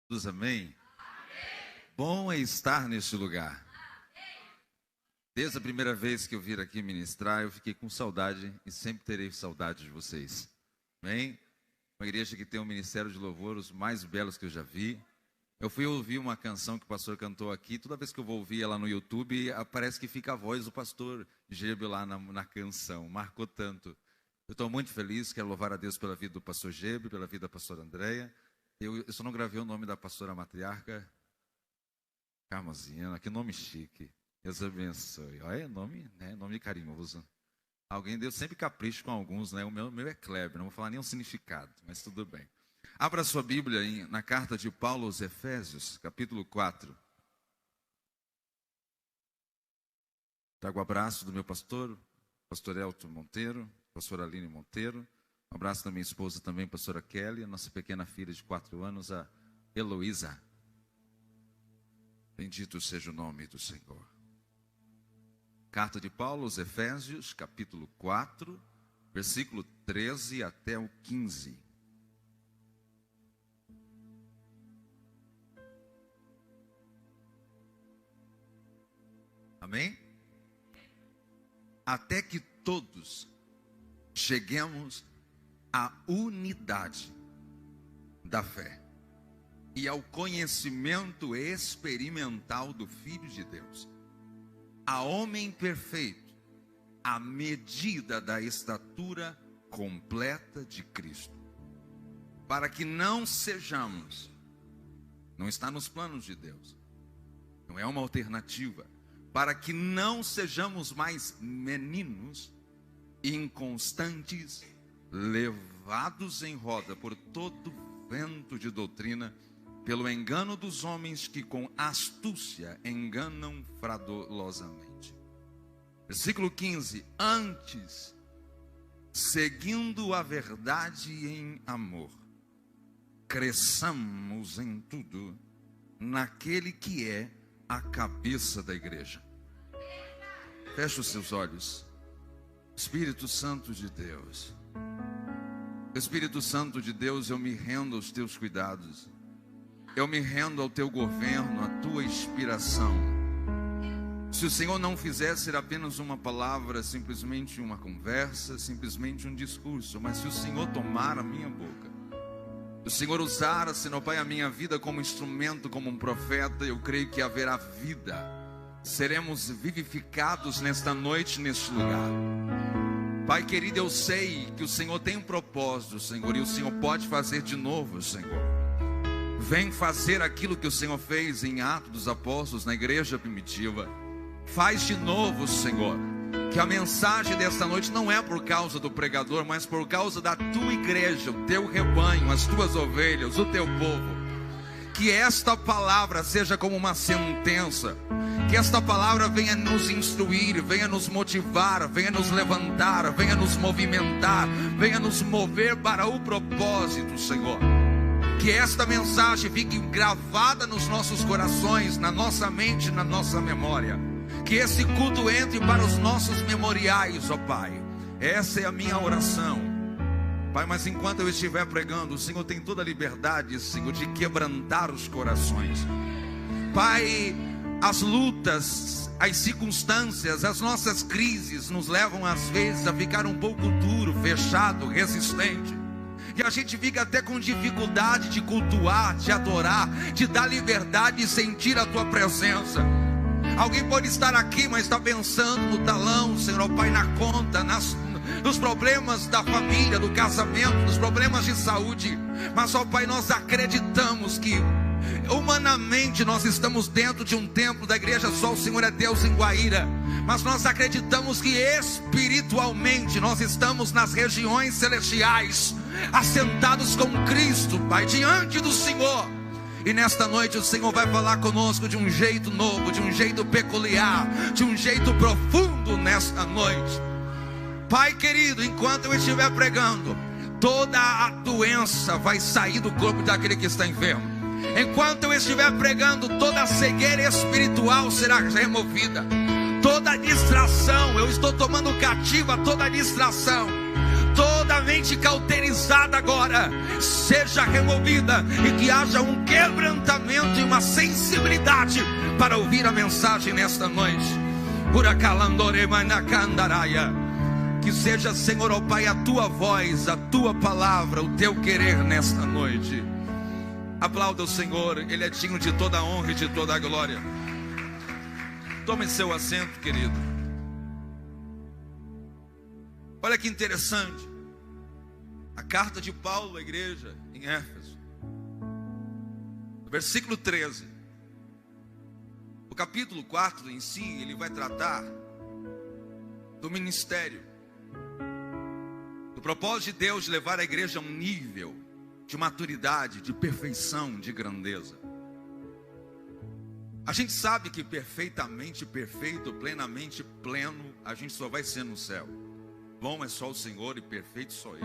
Jesus, amém? Bom é estar neste lugar. Desde a primeira vez que eu vim aqui ministrar, eu fiquei com saudade e sempre terei saudade de vocês. Amém? Uma igreja que tem um ministério de louvor, os mais belos que eu já vi. Eu fui ouvir uma canção que o pastor cantou aqui. Toda vez que eu vou ouvir ela no YouTube, parece que fica a voz do pastor Gêbio lá na canção. Marcou tanto. Eu estou muito feliz, quero louvar a Deus pela vida do pastor Gêbio, pela vida da pastora Andréia. Eu só não gravei o nome da pastora matriarca Carmozina, que nome chique. Deus abençoe. Olha, nome carinhoso. Alguém deu sempre capricho com alguns, né? O meu é Kleber, não vou falar nem o significado, mas tudo bem. Abra sua Bíblia na carta de Paulo aos Efésios, capítulo 4. Trago o abraço do meu pastor Elton Monteiro, pastora Aline Monteiro. Um abraço da minha esposa também, pastora Kelly, a nossa pequena filha de 4 anos, a Heloísa. Bendito seja o nome do Senhor. Carta de Paulo aos Efésios, capítulo 4, versículo 13 até o 15. Amém? Até que todos cheguemos à unidade da fé e ao conhecimento experimental do Filho de Deus, a homem perfeito, à medida da estatura completa de Cristo, para que não sejamos, não está nos planos de Deus, não é uma alternativa, para que não sejamos mais meninos inconstantes, levados em roda por todo vento de doutrina, pelo engano dos homens que com astúcia enganam fraudulosamente. Versículo 15. Antes, seguindo a verdade em amor, cresçamos em tudo naquele que é a cabeça da igreja. Feche os seus olhos. Espírito Santo de Deus, Espírito Santo de Deus, eu me rendo aos teus cuidados. Eu me rendo ao teu governo, à tua inspiração. Se o Senhor não fizer ser apenas uma palavra, simplesmente uma conversa, simplesmente um discurso, mas se o Senhor tomar a minha boca, o Senhor usar, Senhor Pai, a minha vida como instrumento, como um profeta, eu creio que haverá vida. Seremos vivificados nesta noite, neste lugar. Pai querido, eu sei que o Senhor tem um propósito, Senhor, e o Senhor pode fazer de novo, Senhor. Vem fazer aquilo que o Senhor fez em Atos dos Apóstolos, na igreja primitiva. Faz de novo, Senhor. Que a mensagem desta noite não é por causa do pregador, mas por causa da tua igreja, o teu rebanho, as tuas ovelhas, o teu povo. Que esta palavra seja como uma sentença. Que esta palavra venha nos instruir, venha nos motivar, venha nos levantar, venha nos movimentar, venha nos mover para o propósito, Senhor. Que esta mensagem fique gravada nos nossos corações, na nossa mente, na nossa memória. Que esse culto entre para os nossos memoriais, ó Pai. Essa é a minha oração, Pai, mas enquanto eu estiver pregando, o Senhor tem toda a liberdade, Senhor, de quebrantar os corações. Pai, as lutas, as circunstâncias, as nossas crises nos levam às vezes a ficar um pouco duro, fechado, resistente. E a gente fica até com dificuldade de cultuar, de adorar, de dar liberdade e sentir a tua presença. Alguém pode estar aqui, mas está pensando no talão, Senhor, Pai, na conta, nos problemas da família, do casamento, nos problemas de saúde. Mas, ó Pai, nós acreditamos que humanamente nós estamos dentro de um templo da igreja, só o Senhor é Deus em Guaíra. Mas nós acreditamos que espiritualmente nós estamos nas regiões celestiais, assentados com Cristo, Pai, diante do Senhor. E nesta noite o Senhor vai falar conosco de um jeito novo, de um jeito peculiar, de um jeito profundo nesta noite. Pai querido, enquanto eu estiver pregando, toda a doença vai sair do corpo daquele que está enfermo. Enquanto eu estiver pregando, toda a cegueira espiritual será removida. Toda distração, eu estou tomando cativa toda distração. Toda mente cauterizada agora seja removida e que haja um quebrantamento para ouvir a mensagem nesta noite. Que seja, Senhor, ó Pai, a tua voz, a tua palavra, o teu querer nesta noite. Aplauda o Senhor, Ele é digno de toda a honra e de toda a glória. Tome seu assento, querido. Olha que interessante. A carta de Paulo à igreja em Éfeso, versículo 13. O capítulo 4 em si, ele vai tratar do ministério, do propósito de Deus de levar a igreja a um nível de maturidade, de perfeição, de grandeza. A gente sabe que perfeitamente perfeito, plenamente pleno, a gente só vai ser no céu. Bom é só o Senhor e perfeito só Ele.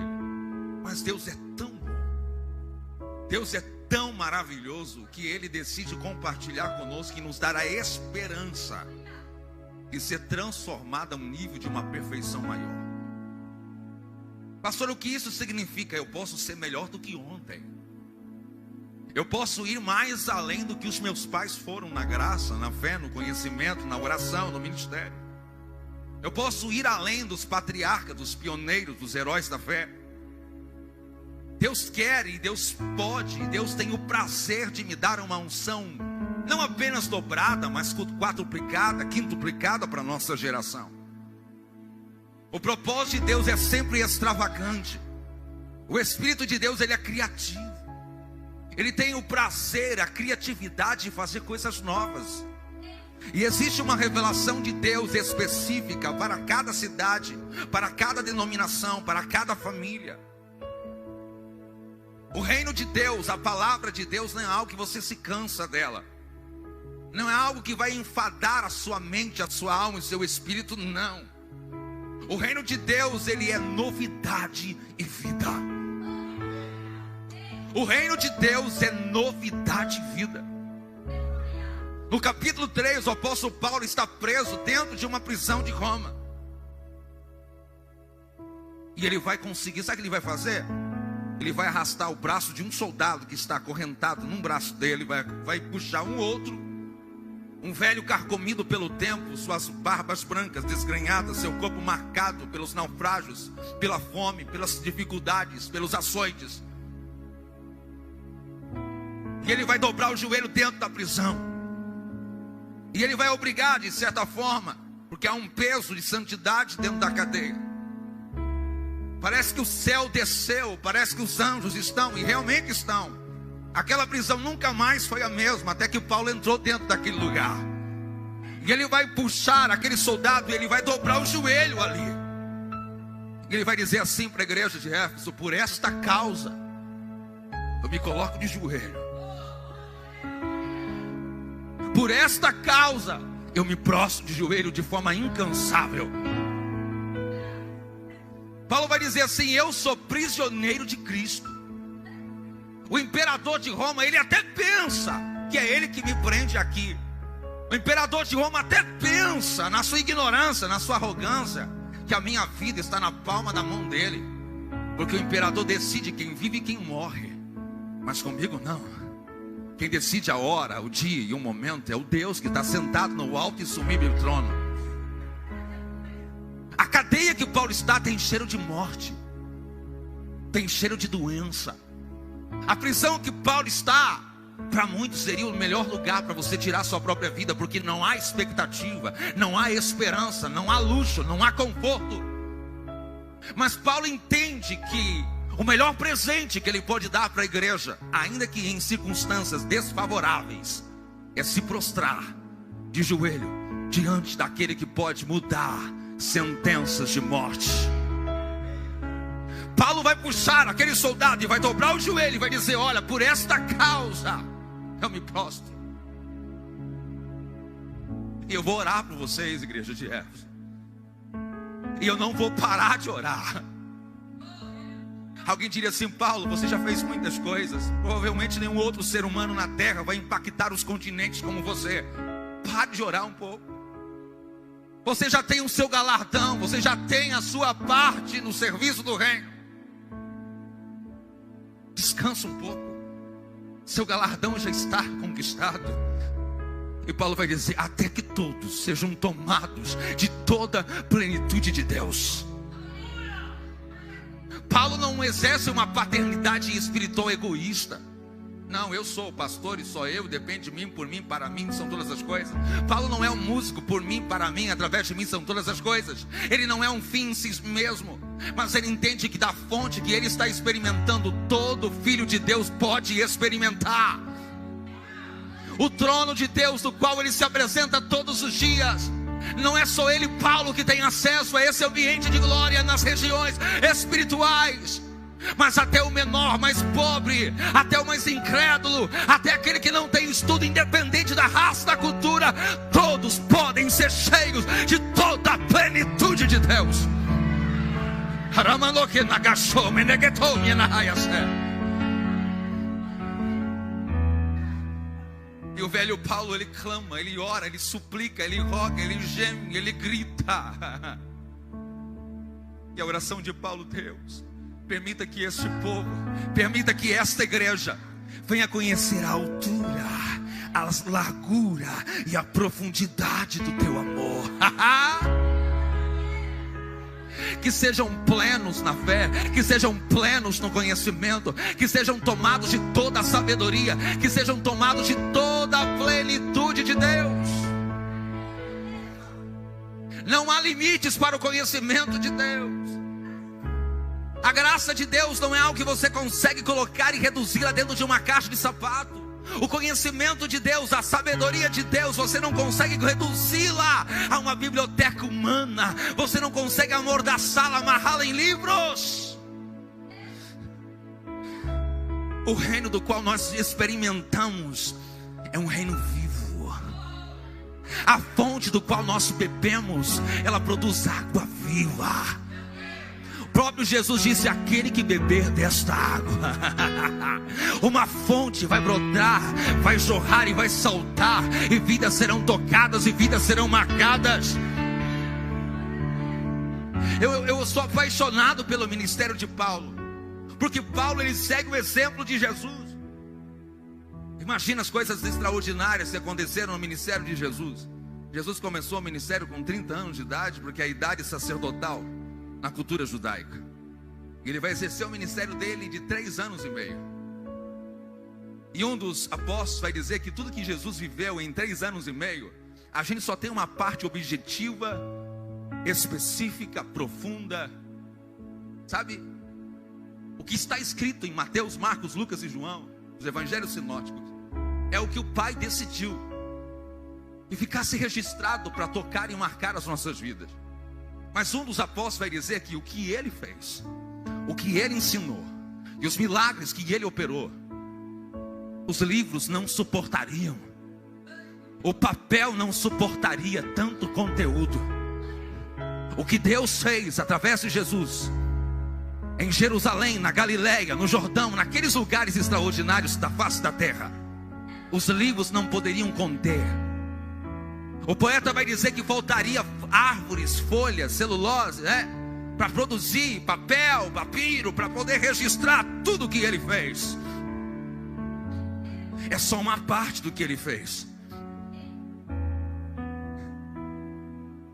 Mas Deus é tão bom, Deus é tão maravilhoso, que Ele decide compartilhar conosco e nos dar a esperança de ser transformado a um nível de uma perfeição maior. Pastor, o que isso significa? Eu posso ser melhor do que ontem. Eu posso ir mais além do que os meus pais foram na graça, na fé, no conhecimento, na oração, no ministério. Eu posso ir além dos patriarcas, dos pioneiros, dos heróis da fé. Deus quer e Deus pode, e Deus tem o prazer de me dar uma unção, não apenas dobrada, mas quadruplicada, quintuplicada para a nossa geração. O propósito de Deus é sempre extravagante. O Espírito de Deus, ele é criativo. Ele tem o prazer, a criatividade de fazer coisas novas. E existe uma revelação de Deus específica para cada cidade, para cada denominação, para cada família. O reino de Deus, a palavra de Deus não é algo que você se cansa dela. Não é algo que vai enfadar a sua mente, a sua alma e o seu espírito, não. O reino de Deus, ele é novidade e vida. O reino de Deus é novidade e vida. No capítulo 3, o apóstolo Paulo está preso dentro de uma prisão de Roma. E ele vai conseguir, sabe o que ele vai fazer? Ele vai arrastar o braço de um soldado que está acorrentado num braço dele, vai puxar um outro, um velho carcomido pelo tempo, suas barbas brancas desgrenhadas, seu corpo marcado pelos naufrágios, pela fome, pelas dificuldades, pelos açoites. E ele vai dobrar o joelho dentro da prisão. E ele vai obrigar, de certa forma, porque há um peso de santidade dentro da cadeia. Parece que o céu desceu, parece que os anjos estão, e realmente estão. Aquela prisão nunca mais foi a mesma, até que Paulo entrou dentro daquele lugar. E ele vai puxar aquele soldado, e ele vai dobrar o joelho ali. E ele vai dizer assim para a igreja de Éfeso: por esta causa, eu me coloco de joelho. Por esta causa, eu me prostro de joelho de forma incansável. Paulo vai dizer assim: eu sou prisioneiro de Cristo. O imperador de Roma, ele até pensa que é ele que me prende aqui. O imperador de Roma até pensa, na sua ignorância, na sua arrogância, que a minha vida está na palma da mão dele. Porque o imperador decide quem vive e quem morre. Mas comigo não. Quem decide a hora, o dia e o momento é o Deus que está sentado no alto e sublime trono. A cadeia que Paulo está tem cheiro de morte, tem cheiro de doença. A prisão que Paulo está, para muitos seria o melhor lugar para você tirar sua própria vida, porque não há expectativa, não há esperança, não há luxo, não há conforto. Mas Paulo entende que o melhor presente que ele pode dar para a igreja, ainda que em circunstâncias desfavoráveis, é se prostrar de joelho diante daquele que pode mudar sentenças de morte. Paulo vai puxar aquele soldado e vai dobrar o joelho e vai dizer: olha, por esta causa eu me prostro. E eu vou orar por vocês, igreja de Éfeso. E eu não vou parar de orar. Alguém diria assim: Paulo, você já fez muitas coisas. Provavelmente nenhum outro ser humano na terra vai impactar os continentes como você. Pare de orar um pouco. Você já tem o seu galardão, você já tem a sua parte no serviço do reino. Descansa um pouco. Seu galardão já está conquistado. E Paulo vai dizer: até que todos sejam tomados de toda a plenitude de Deus. Paulo não exerce uma paternidade espiritual egoísta. Não, eu sou o pastor e só eu, depende de mim, por mim, para mim são todas as coisas. Paulo não é um músico, por mim, para mim, através de mim são todas as coisas. Ele não é um fim em si mesmo, mas ele entende que da fonte que ele está experimentando, todo filho de Deus pode experimentar. O trono de Deus, do qual ele se apresenta todos os dias. Não é só ele, Paulo, que tem acesso a esse ambiente de glória nas regiões espirituais, mas até o menor, mais pobre, até o mais incrédulo, até aquele que não tem estudo, independente da raça, da cultura, todos podem ser cheios de toda a plenitude de Deus. E o velho Paulo, ele clama, ele ora, ele suplica, ele roga, ele geme, ele grita. E a oração de Paulo: Deus, permita que este povo, permita que esta igreja venha conhecer a altura, a largura e a profundidade do teu amor. Que sejam plenos na fé, que sejam plenos no conhecimento, que sejam tomados de toda a sabedoria, que sejam tomados de toda a plenitude de Deus. Não há limites para o conhecimento de Deus. A graça de Deus não é algo que você consegue colocar e reduzir lá dentro de uma caixa de sapato. O conhecimento de Deus, a sabedoria de Deus, você não consegue reduzi-la a uma biblioteca humana. Você não consegue amordaçá-la, amarrá-la em livros. O reino do qual nós experimentamos é um reino vivo. A fonte do qual nós bebemos, ela produz água viva. O próprio Jesus disse: aquele que beber desta água, uma fonte vai brotar, vai jorrar e vai saltar, e vidas serão tocadas e vidas serão marcadas. Eu sou apaixonado pelo ministério de Paulo, porque Paulo, ele segue o exemplo de Jesus. Imagina as coisas extraordinárias que aconteceram no ministério de Jesus. Jesus começou o ministério com 30 anos de idade, porque é a idade sacerdotal na cultura judaica. Ele vai exercer o ministério dele de 3 anos e meio. E um dos apóstolos vai dizer que tudo que Jesus viveu em 3 anos e meio, a gente só tem uma parte objetiva, específica, profunda. Sabe? O que está escrito em Mateus, Marcos, Lucas e João, os evangelhos sinóticos, é o que o Pai decidiu e ficasse registrado para tocar e marcar as nossas vidas. Mas um dos apóstolos vai dizer que o que ele fez, o que ele ensinou e os milagres que ele operou, os livros não suportariam, o papel não suportaria tanto conteúdo. O que Deus fez através de Jesus em Jerusalém, na Galileia, no Jordão, naqueles lugares extraordinários da face da terra, os livros não poderiam conter. O poeta vai dizer que faltaria árvores, folhas, celulose, para produzir papel, papiro, para poder registrar tudo o que ele fez. É só uma parte do que ele fez.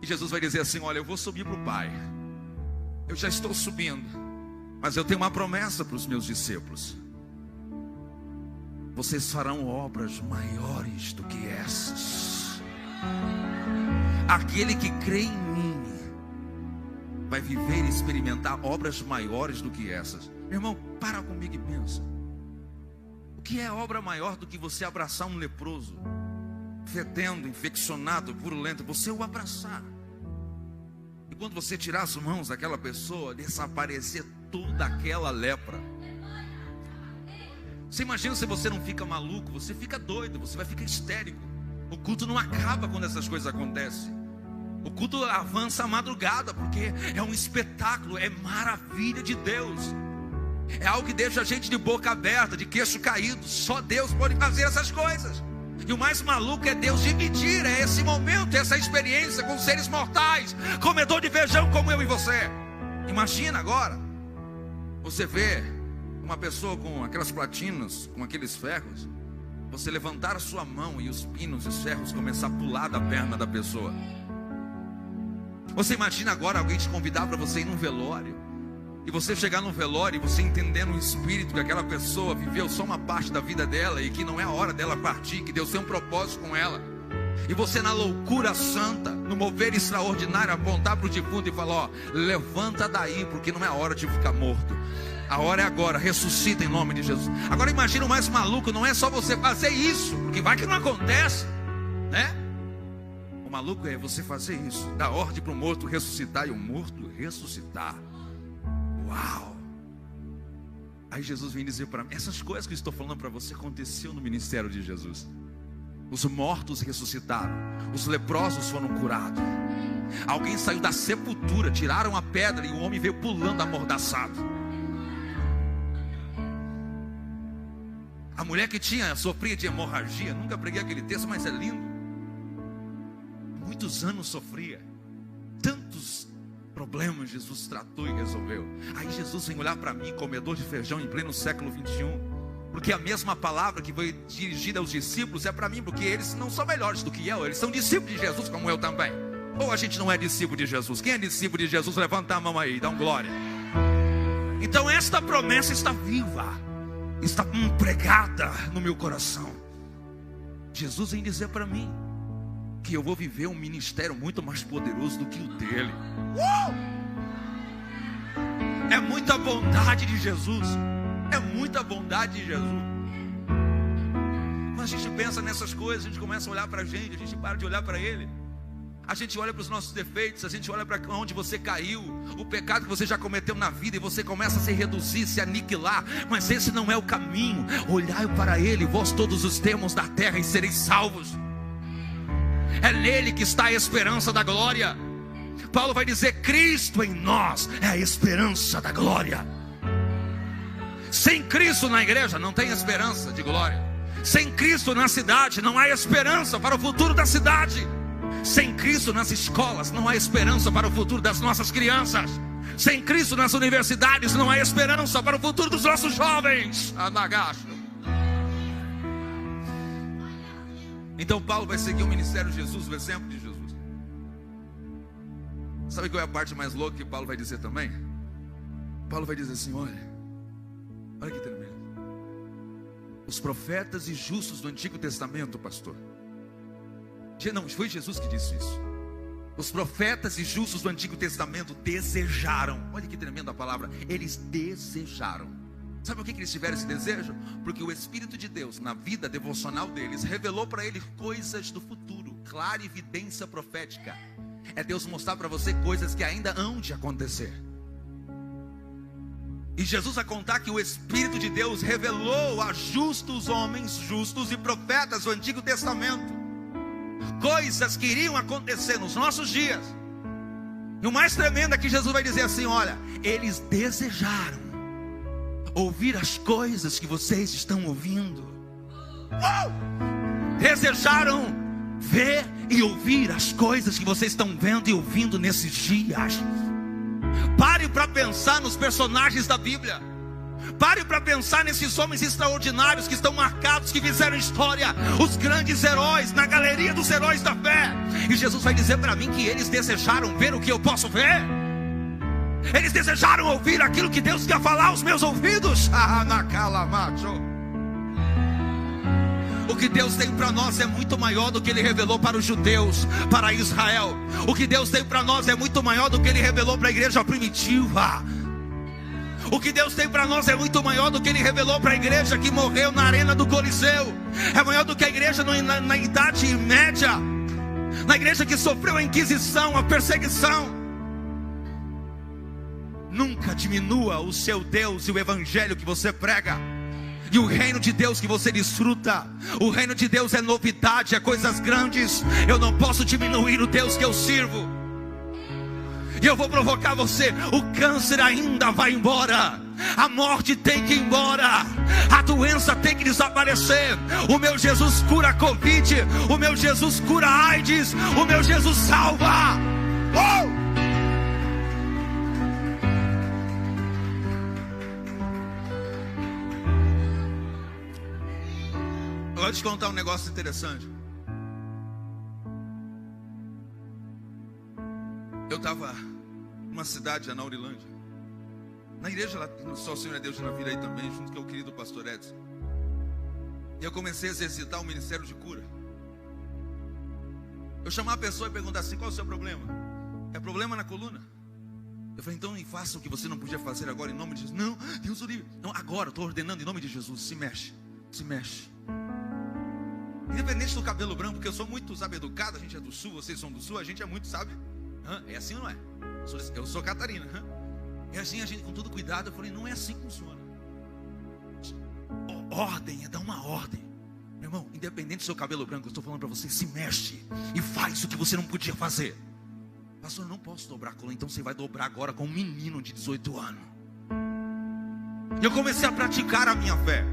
E Jesus vai dizer assim: olha, eu vou subir para o Pai, eu já estou subindo, mas eu tenho uma promessa para os meus discípulos: vocês farão obras maiores do que essas. Aquele que crê em mim vai viver e experimentar obras maiores do que essas. Irmão, para comigo e pensa: o que é obra maior do que você abraçar um leproso, fedendo, infeccionado, purulento? Você o abraçar, e quando você tirar as mãos daquela pessoa, desaparecer toda aquela lepra. Você imagina se você não fica maluco? Você fica doido, você vai ficar histérico. O culto não acaba quando essas coisas acontecem. O culto avança à madrugada, porque é um espetáculo, é maravilha de Deus. É algo que deixa a gente de boca aberta, de queixo caído. Só Deus pode fazer essas coisas. E o mais maluco é Deus dividir esse momento, essa experiência com seres mortais, comedor de feijão como eu e você. Imagina agora, você vê uma pessoa com aquelas platinas, com aqueles ferros. você levantar a sua mão e os pinos e os ferros começar a pular da perna da pessoa. Você imagina agora alguém te convidar para você ir num velório, e você chegar num velório e você entender no espírito que aquela pessoa viveu só uma parte da vida dela e que não é a hora dela partir, que Deus tem um propósito com ela. E você, na loucura santa, no mover extraordinário, apontar para o defunto e falar: ó, levanta daí, porque não é a hora de ficar morto. A hora é agora, ressuscita em nome de Jesus. Agora imagina o mais maluco, não é só você fazer isso, porque vai que não acontece, né? O maluco é você fazer isso, dar ordem para o morto ressuscitar e o morto ressuscitar. Uau! Aí Jesus vem dizer para mim: essas coisas que eu estou falando para você aconteceu no ministério de Jesus. Os mortos ressuscitaram, os leprosos foram curados, alguém saiu da sepultura, tiraram a pedra e o homem veio pulando amordaçado. A mulher que sofria de hemorragia, nunca preguei aquele texto, mas é lindo. Muitos anos sofria, tantos problemas Jesus tratou e resolveu. Aí Jesus vem olhar para mim, comedor de feijão em pleno século 21, porque a mesma palavra que foi dirigida aos discípulos é para mim, porque eles não são melhores do que eu, eles são discípulos de Jesus como eu também. Ou a gente não é discípulo de Jesus? Quem é discípulo de Jesus, levanta a mão aí, dá um glória. Então esta promessa está viva, está empregada no meu coração. Jesus vem dizer para mim que eu vou viver um ministério muito mais poderoso do que o dele. É muita bondade de Jesus, é muita bondade de Jesus. Quando a gente pensa nessas coisas, a gente começa a olhar para a gente para de olhar para ele. A gente olha para os nossos defeitos, a gente olha para onde você caiu, o pecado que você já cometeu na vida, e você começa a se reduzir, se aniquilar. Mas esse não é o caminho. Olhai para ele, vós todos os termos da terra, e sereis salvos. É nele que está a esperança da glória. Paulo vai dizer: Cristo em nós é a esperança da glória. Sem Cristo na igreja não tem esperança de glória. Sem Cristo na cidade não há esperança para o futuro da cidade. Sem Cristo nas escolas não há esperança para o futuro das nossas crianças. Sem Cristo nas universidades não há esperança para o futuro dos nossos jovens. Anagacho. Então Paulo vai seguir o ministério de Jesus, o exemplo de Jesus. Sabe qual é a parte mais louca que Paulo vai dizer também? Paulo vai dizer assim: olha que tremendo. Os profetas e justos do Antigo Testamento, pastor. Não, foi Jesus que disse isso. Os profetas e justos do Antigo Testamento desejaram. Olha que tremenda a palavra. Eles desejaram. Sabe por que eles tiveram esse desejo? Porque o Espírito de Deus, na vida devocional deles, revelou para eles coisas do futuro. Clara evidência profética. É Deus mostrar para você coisas que ainda hão de acontecer. E Jesus vai contar que o Espírito de Deus revelou a justos homens, justos e profetas do Antigo Testamento coisas que iriam acontecer nos nossos dias. E o mais tremendo é que Jesus vai dizer assim: olha, eles desejaram ouvir as coisas que vocês estão ouvindo. Desejaram ver e ouvir as coisas que vocês estão vendo e ouvindo nesses dias. Pare para pensar nos personagens da Bíblia. Pare para pensar nesses homens extraordinários que estão marcados, que fizeram história, os grandes heróis, na galeria dos heróis da fé. E Jesus vai dizer para mim que eles desejaram ver o que eu posso ver. Eles desejaram ouvir aquilo que Deus quer falar aos meus ouvidos. O que Deus tem para nós é muito maior do que Ele revelou para os judeus, para Israel. O que Deus tem para nós é muito maior do que Ele revelou para a igreja primitiva. O que Deus tem para nós é muito maior do que Ele revelou para a igreja que morreu na arena do Coliseu. É maior do que a igreja na Idade Média, na igreja que sofreu a Inquisição, a perseguição. Nunca diminua o seu Deus e o evangelho que você prega, e o reino de Deus que você desfruta. O reino de Deus é novidade, é coisas grandes. Eu não posso diminuir o Deus que eu sirvo. E eu vou provocar você: o câncer ainda vai embora, a morte tem que ir embora, a doença tem que desaparecer. O meu Jesus cura a Covid, o meu Jesus cura a AIDS, o meu Jesus salva. vou te contar um negócio interessante. Eu estava numa cidade, na Aurilândia, na igreja lá, só o Senhor é Deus na vida aí também, junto com o querido pastor Edson. E eu comecei a exercitar o ministério de cura. Eu chamava a pessoa e perguntava assim: qual é o seu problema? É problema na coluna? Eu falei: então faça o que você não podia fazer agora em nome de Jesus. Não, Deus o livre. Não, agora, estou ordenando em nome de Jesus. Se mexe, se mexe. Independente do cabelo branco, porque eu sou muito, sabe, educado. A gente é do sul, vocês são do sul. A gente é muito, sabe, é assim ou não é? Eu sou Catarina. E assim a gente, com todo cuidado, eu falei: não é assim que funciona. Ordem é dar uma ordem. Meu irmão, independente do seu cabelo branco, eu estou falando para você: se mexe e faz o que você não podia fazer. Pastor, eu não posso dobrar a coluna. Então você vai dobrar agora com um menino de 18 anos. E eu comecei a praticar a minha fé.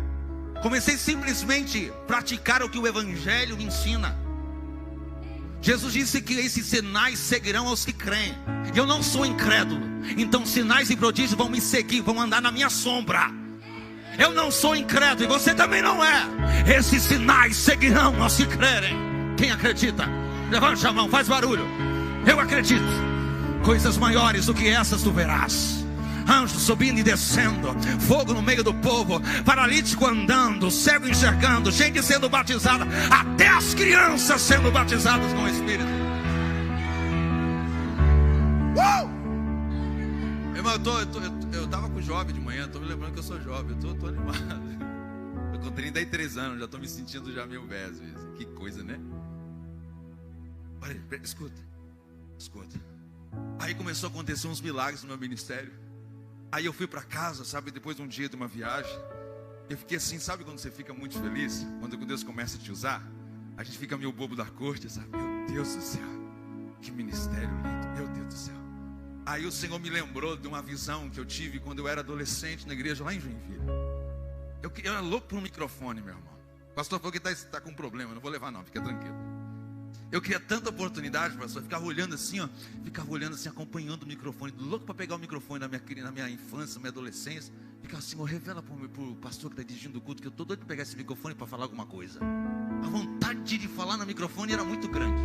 Comecei simplesmente a praticar o que o Evangelho me ensina. Jesus disse que esses sinais seguirão aos que creem. Eu não sou incrédulo, então sinais e prodígios vão me seguir, vão andar na minha sombra. Eu não sou incrédulo e você também não é. Esses sinais seguirão aos que crerem. Quem acredita? Levante a mão, faz barulho. Eu acredito. Coisas maiores do que essas tu verás. Anjos subindo e descendo, fogo no meio do povo, paralítico andando, cego enxergando, gente sendo batizada, até as crianças sendo batizadas com o Espírito. Irmão, eu tava com jovem de manhã, tô me lembrando que eu sou jovem, eu tô animado. Eu com 33 anos, já tô me sentindo já 1000 vezes. Que coisa, né? Olha, escuta. Aí começou a acontecer uns milagres no meu ministério. Aí eu fui para casa, sabe, depois de um dia de uma viagem. Eu fiquei assim, sabe quando você fica muito feliz? Quando Deus começa a te usar, a gente fica meio bobo da corte, sabe? Meu Deus do céu, que ministério lindo, meu Deus do céu. Aí o Senhor me lembrou de uma visão que eu tive quando eu era adolescente na igreja lá em Joinville. Eu era louco por um microfone, meu irmão. O pastor falou que está com um problema, não vou levar não, fica tranquilo. Eu queria tanta oportunidade, pastor, ficava olhando assim, acompanhando o microfone, louco para pegar o microfone na minha infância, na minha adolescência. Ficava assim: revela para o pastor que está dirigindo o culto, que eu estou doido para pegar esse microfone para falar alguma coisa. A vontade de falar no microfone era muito grande.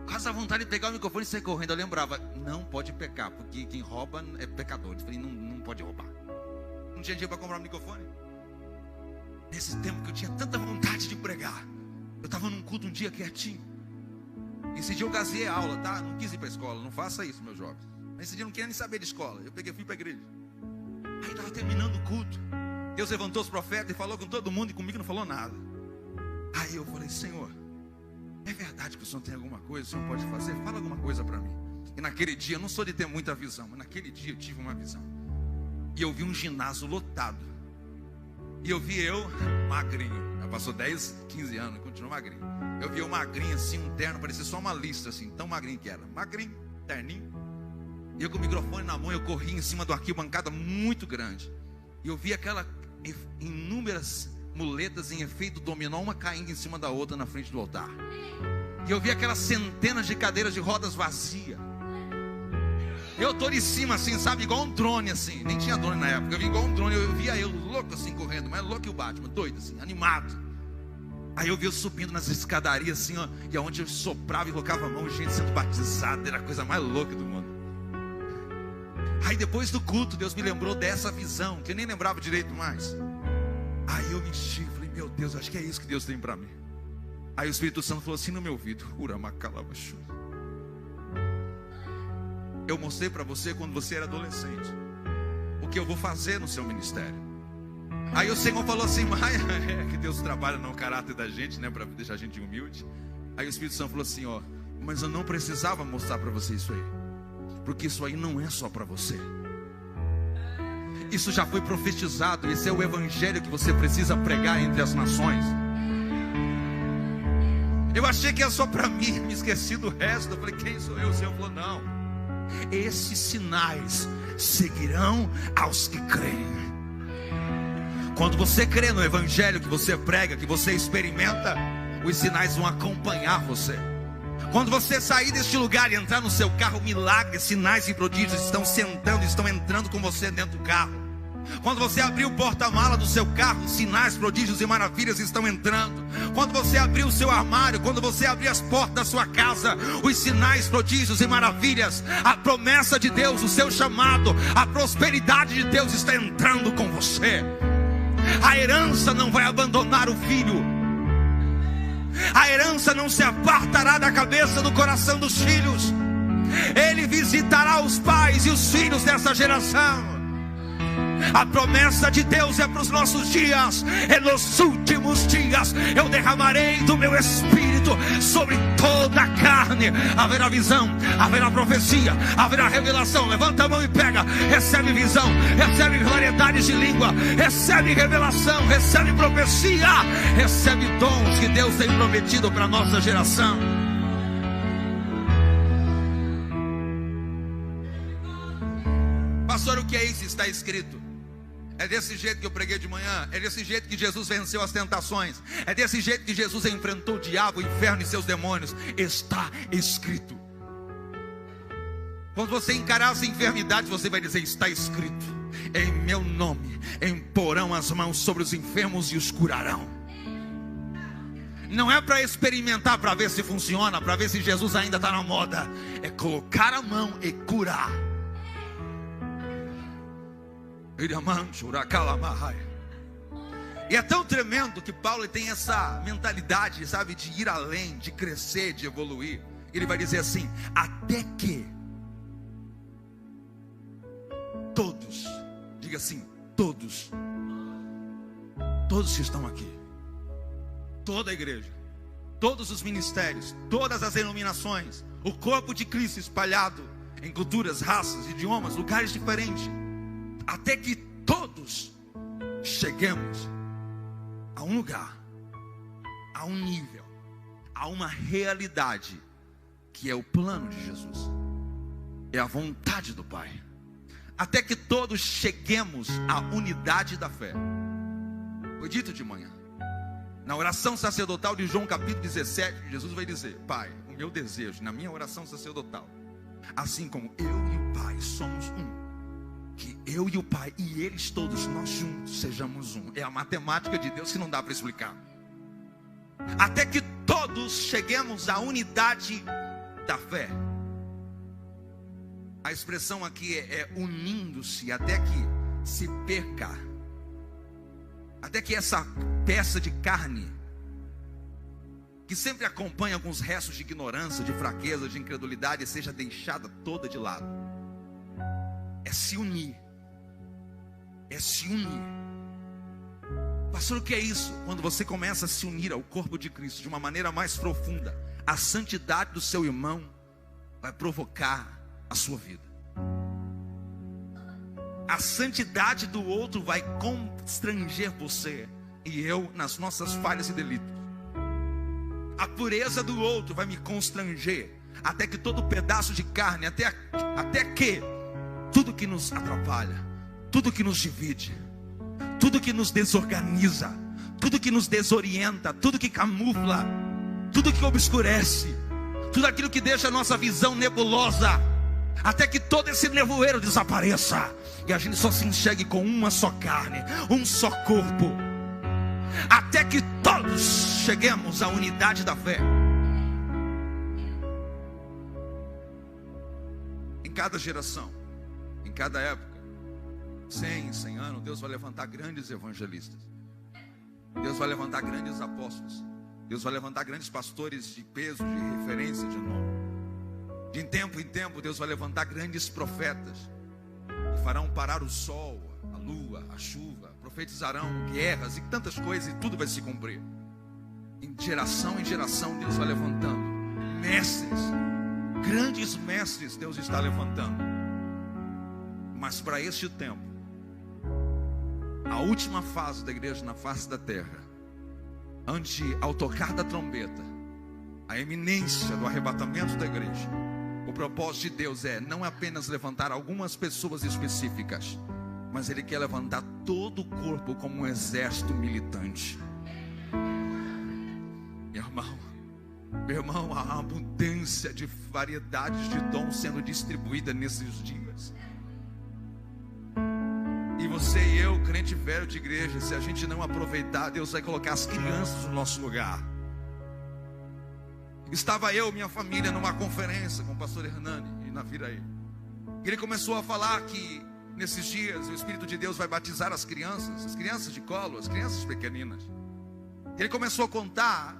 Quase a vontade de pegar o microfone e sair correndo. Eu lembrava: não pode pecar, porque quem rouba é pecador. Eu falei: não pode roubar. Não tinha dinheiro para comprar um microfone. Nesse tempo que eu tinha tanta vontade de pregar, eu estava num culto um dia quietinho. Esse dia eu gazeei a aula, tá? Não quis ir para a escola, não faça isso, meus jovens. Nesse dia eu não queria nem saber de escola. Eu fui para a igreja. Aí estava terminando o culto. Deus levantou os profetas e falou com todo mundo, e comigo não falou nada. Aí eu falei: Senhor, é verdade que o Senhor tem alguma coisa, o Senhor pode fazer? Fala alguma coisa para mim. E naquele dia, eu não sou de ter muita visão, mas naquele dia eu tive uma visão. E eu vi um ginásio lotado. E eu vi eu, magrinho. Já passou 10, 15 anos, continuo magrinho. Eu vi eu magrinho assim, um terno, parecia só uma lista assim, tão magrinho que era. Magrinho, terninho. E eu com o microfone na mão, eu corri em cima de uma arquibancada muito grande. E eu vi aquelas inúmeras muletas em efeito dominó, uma caindo em cima da outra na frente do altar. E eu vi aquelas centenas de cadeiras de rodas vazias. Eu tô de cima assim, sabe, igual um drone assim. Nem tinha drone na época, eu vi igual um drone. Eu via eu louco assim, correndo, mas louco que o Batman, doido assim, animado. Aí eu vi eu subindo nas escadarias assim, ó, e aonde eu soprava e colocava a mão, gente sendo batizada, era a coisa mais louca do mundo. Aí depois do culto, Deus me lembrou dessa visão, que eu nem lembrava direito mais. Aí eu me enchi, falei: meu Deus, acho que é isso que Deus tem para mim. Aí o Espírito Santo falou assim no meu ouvido: Uramacalabachu. Eu mostrei para você quando você era adolescente o que eu vou fazer no seu ministério. Aí o Senhor falou assim: Maia, é que Deus trabalha no caráter da gente, né, para deixar a gente humilde. Aí o Espírito Santo falou assim: ó, mas eu não precisava mostrar para você isso aí, porque isso aí não é só para você. Isso já foi profetizado. Esse é o evangelho que você precisa pregar entre as nações. Eu achei que era só para mim, me esqueci do resto. Eu falei: quem sou eu? O Senhor falou: não, esses sinais seguirão aos que creem. Quando você crê no evangelho que você prega, que você experimenta, os sinais vão acompanhar você. Quando você sair deste lugar e entrar no seu carro, milagres, sinais e prodígios estão sentando, estão entrando com você dentro do carro. Quando você abrir o porta-mala do seu carro, sinais, prodígios e maravilhas estão entrando. Quando você abrir o seu armário, quando você abrir as portas da sua casa, os sinais, prodígios e maravilhas, a promessa de Deus, o seu chamado, a prosperidade de Deus está entrando com você. A herança não vai abandonar o filho. A herança não se apartará da cabeça do coração dos filhos. Ele visitará os pais e os filhos dessa geração. A promessa de Deus é para os nossos dias. É nos últimos dias eu derramarei do meu espírito sobre toda a carne. Haverá visão, haverá profecia, haverá revelação. Levanta a mão e pega. Recebe visão, recebe variedades de língua, recebe revelação, recebe profecia, recebe dons que Deus tem prometido para a nossa geração. Pastor, o que é isso? Está escrito. É desse jeito que eu preguei de manhã. É desse jeito que Jesus venceu as tentações. É desse jeito que Jesus enfrentou o diabo, o inferno e seus demônios. Está escrito. Quando você encarar as enfermidades, você vai dizer: está escrito, em meu nome imporão as mãos sobre os enfermos e os curarão. Não é para experimentar, para ver se funciona, para ver se Jesus ainda está na moda. É colocar a mão e curar. E é tão tremendo que Paulo tem essa mentalidade, sabe, de ir além, de crescer, de evoluir. Ele vai dizer assim: até que todos, diga assim, todos que estão aqui, toda a igreja, todos os ministérios, todas as denominações, o corpo de Cristo espalhado em culturas, raças, idiomas, lugares diferentes, até que todos cheguemos a um lugar, a um nível, a uma realidade que é o plano de Jesus, é a vontade do Pai. Até que todos cheguemos à unidade da fé. Foi dito de manhã, na oração sacerdotal de João capítulo 17, Jesus vai dizer: Pai, o meu desejo na minha oração sacerdotal, assim como eu e o Pai somos um, que eu e o Pai e eles todos, nós juntos, sejamos um. É a matemática de Deus que não dá para explicar. Até que todos cheguemos à unidade da fé. A expressão aqui é unindo-se, até que se perca, até que essa peça de carne, que sempre acompanha alguns restos de ignorância, de fraqueza, de incredulidade, seja deixada toda de lado. É se unir. É se unir. Pastor, o que é isso? Quando você começa a se unir ao corpo de Cristo de uma maneira mais profunda, a santidade do seu irmão vai provocar a sua vida. A santidade do outro vai constranger você e eu nas nossas falhas e delitos. A pureza do outro vai me constranger, até que todo pedaço de carne, até que tudo que nos atrapalha, tudo que nos divide, tudo que nos desorganiza, tudo que nos desorienta, tudo que camufla, tudo que obscurece, tudo aquilo que deixa a nossa visão nebulosa, até que todo esse nevoeiro desapareça e a gente só se enxergue com uma só carne, um só corpo, até que todos cheguemos à unidade da fé. Em cada geração, em cada época, 100 anos, Deus vai levantar grandes evangelistas. Deus vai levantar grandes apóstolos. Deus vai levantar grandes pastores de peso, de referência, de nome. De tempo em tempo, Deus vai levantar grandes profetas que farão parar o sol, a lua, a chuva, profetizarão guerras e tantas coisas, e tudo vai se cumprir. Em geração, Deus vai levantando mestres, grandes mestres Deus está levantando. Mas para este tempo, a última fase da igreja na face da terra, onde ao tocar da trombeta, a eminência do arrebatamento da igreja, o propósito de Deus é não apenas levantar algumas pessoas específicas, mas Ele quer levantar todo o corpo como um exército militante. Meu irmão, há abundância de variedades de dons sendo distribuída nesses dias. você e eu, crente velho de igreja, se a gente não aproveitar, Deus vai colocar as crianças no nosso lugar. Estava eu e minha família numa conferência com o pastor Hernani e Naviraí. E ele começou a falar que nesses dias o Espírito de Deus vai batizar as crianças de colo, as crianças pequeninas. Ele começou a contar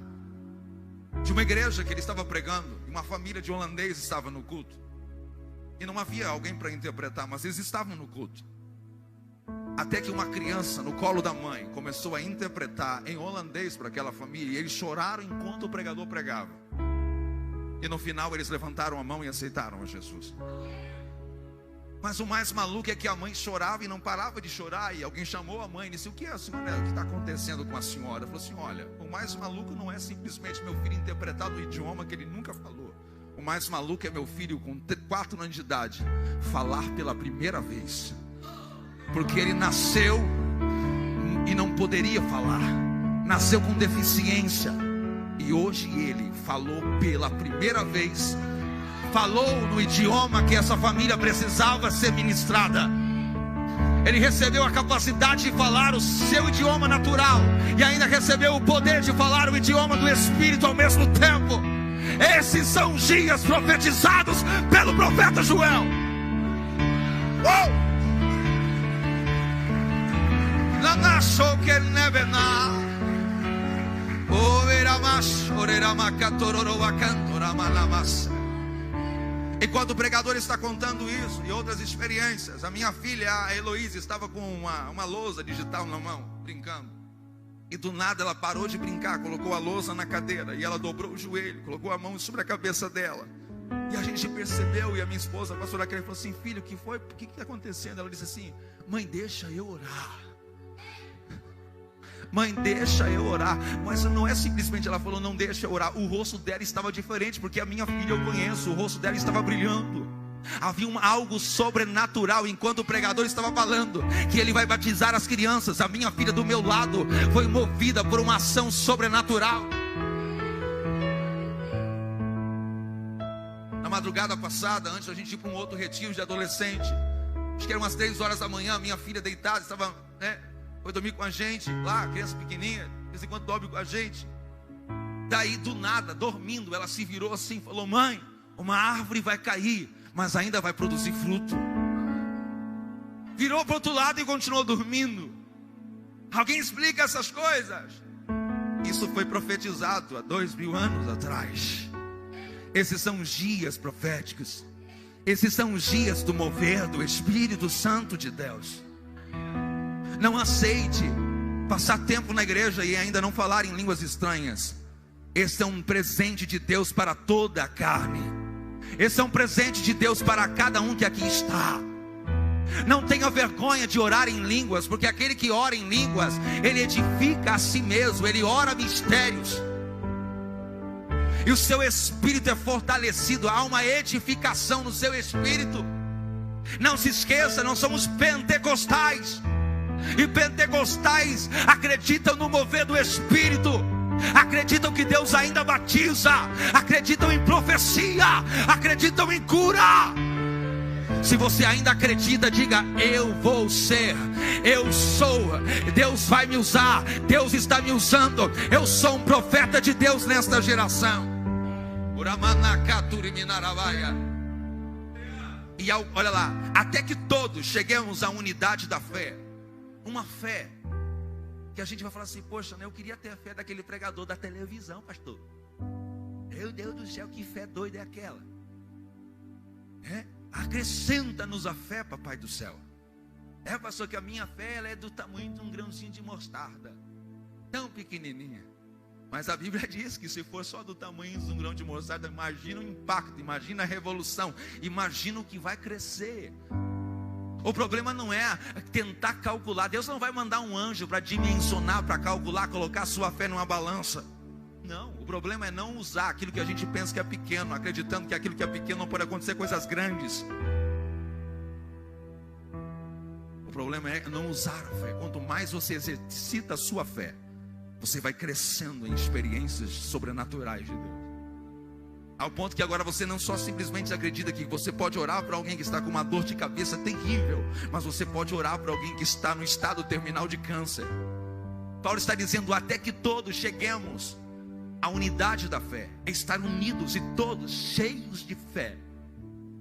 de uma igreja que ele estava pregando, e uma família de holandês estava no culto. E não havia alguém para interpretar, mas eles estavam no culto. Até que uma criança no colo da mãe começou a interpretar em holandês para aquela família, e eles choraram enquanto o pregador pregava. E no final eles levantaram a mão e aceitaram a Jesus. Mas o mais maluco é que a mãe chorava e não parava de chorar. E alguém chamou a mãe e disse: o que é, senhora? O que está acontecendo com a senhora? Ela falou assim: olha, o mais maluco não é simplesmente meu filho interpretar no idioma que ele nunca falou. O mais maluco é meu filho com 4 anos de idade falar pela primeira vez. Porque ele nasceu e não poderia falar. Nasceu com deficiência. E hoje ele falou pela primeira vez. Falou no idioma que essa família precisava ser ministrada. Ele recebeu a capacidade de falar o seu idioma natural, e ainda recebeu o poder de falar o idioma do Espírito ao mesmo tempo. Esses são os dias profetizados pelo profeta Joel. Enquanto o pregador está contando isso e outras experiências, a minha filha, a Heloísa, estava com uma lousa digital na mão, brincando. E do nada ela parou de brincar, colocou a lousa na cadeira e ela dobrou o joelho, colocou a mão sobre a cabeça dela. E a gente percebeu, e a minha esposa, a pastora Kelly, falou assim: filho, o que foi? O que está acontecendo? Ela disse assim: mãe, deixa eu orar. Mãe, deixa eu orar. Mas não é simplesmente ela falou não deixa eu orar. O rosto dela estava diferente, porque a minha filha eu conheço. O rosto dela estava brilhando. Havia algo sobrenatural. Enquanto o pregador estava falando que ele vai batizar as crianças, a minha filha do meu lado foi movida por uma ação sobrenatural. Na madrugada passada, antes da gente ir para um outro retiro de adolescente, acho que eram umas 3 horas da manhã, minha filha deitada, estava, foi dormir com a gente lá, criança pequenininha, de vez em quando dorme com a gente. Daí do nada, dormindo, ela se virou assim, falou: mãe, uma árvore vai cair, mas ainda vai produzir fruto. Virou para o outro lado e continuou dormindo. Alguém explica essas coisas? Isso foi profetizado há 2000 anos atrás. Esses são os dias proféticos. Esses são os dias do mover do Espírito Santo de Deus. Não aceite passar tempo na igreja e ainda não falar em línguas estranhas. Esse é um presente de Deus para toda a carne. Esse é um presente de Deus para cada um que aqui está. Não tenha vergonha de orar em línguas, porque aquele que ora em línguas, ele edifica a si mesmo, ele ora mistérios. E o seu espírito é fortalecido, há uma edificação no seu espírito. Não se esqueça, não somos pentecostais. E pentecostais acreditam no mover do Espírito, acreditam que Deus ainda batiza, acreditam em profecia, acreditam em cura. Se você ainda acredita, diga: eu vou ser, eu sou, Deus vai me usar, Deus está me usando, eu sou um profeta de Deus nesta geração. E olha lá, até que todos cheguemos à unidade da fé. Uma fé que a gente vai falar assim: poxa, eu queria ter a fé daquele pregador da televisão, pastor. Meu Deus do céu, que fé doida é aquela? Acrescenta-nos a fé, papai do céu. Pastor, que a minha fé ela é do tamanho de um grãozinho de mostarda, tão pequenininha. Mas a Bíblia diz que se for só do tamanho de um grão de mostarda, imagina o impacto, imagina a revolução, imagina o que vai crescer. O problema não é tentar calcular. Deus não vai mandar um anjo para dimensionar, para calcular, colocar a sua fé numa balança. Não, o problema é não usar aquilo que a gente pensa que é pequeno, acreditando que aquilo que é pequeno não pode acontecer coisas grandes. O problema é não usar a fé. Quanto mais você exercita a sua fé, você vai crescendo em experiências sobrenaturais de Deus. Ao ponto que agora você não só simplesmente acredita que você pode orar para alguém que está com uma dor de cabeça terrível, mas você pode orar para alguém que está no estado terminal de câncer. Paulo está dizendo: até que todos cheguemos à unidade da fé, é estar unidos e todos cheios de fé.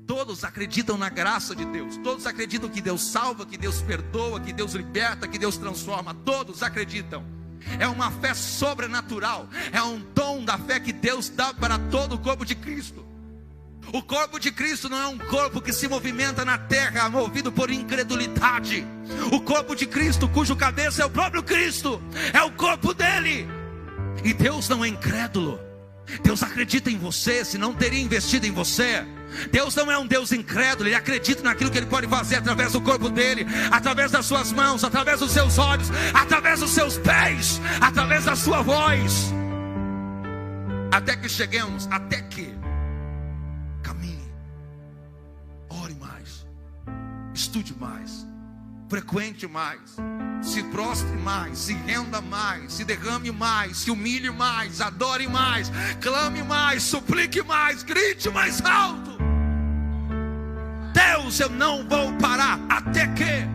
Todos acreditam na graça de Deus, todos acreditam que Deus salva, que Deus perdoa, que Deus liberta, que Deus transforma. Todos acreditam. É uma fé sobrenatural, é um dom da fé que Deus dá para todo o corpo de Cristo. O corpo de Cristo não é um corpo que se movimenta na terra, movido por incredulidade. O corpo de Cristo, cujo cabeça é o próprio Cristo, é o corpo dele. E Deus não é incrédulo. Deus acredita em você, senão teria investido em você. Deus não é um Deus incrédulo. Ele acredita naquilo que Ele pode fazer através do corpo dele, através das suas mãos, através dos seus olhos, através dos seus pés, através da sua voz. Até que cheguemos, até que caminhe, ore mais, estude mais, frequente mais, se prostre mais, se renda mais, se derrame mais, se humilhe mais, adore mais, clame mais, suplique mais, grite mais alto. Deus, eu não vou parar até que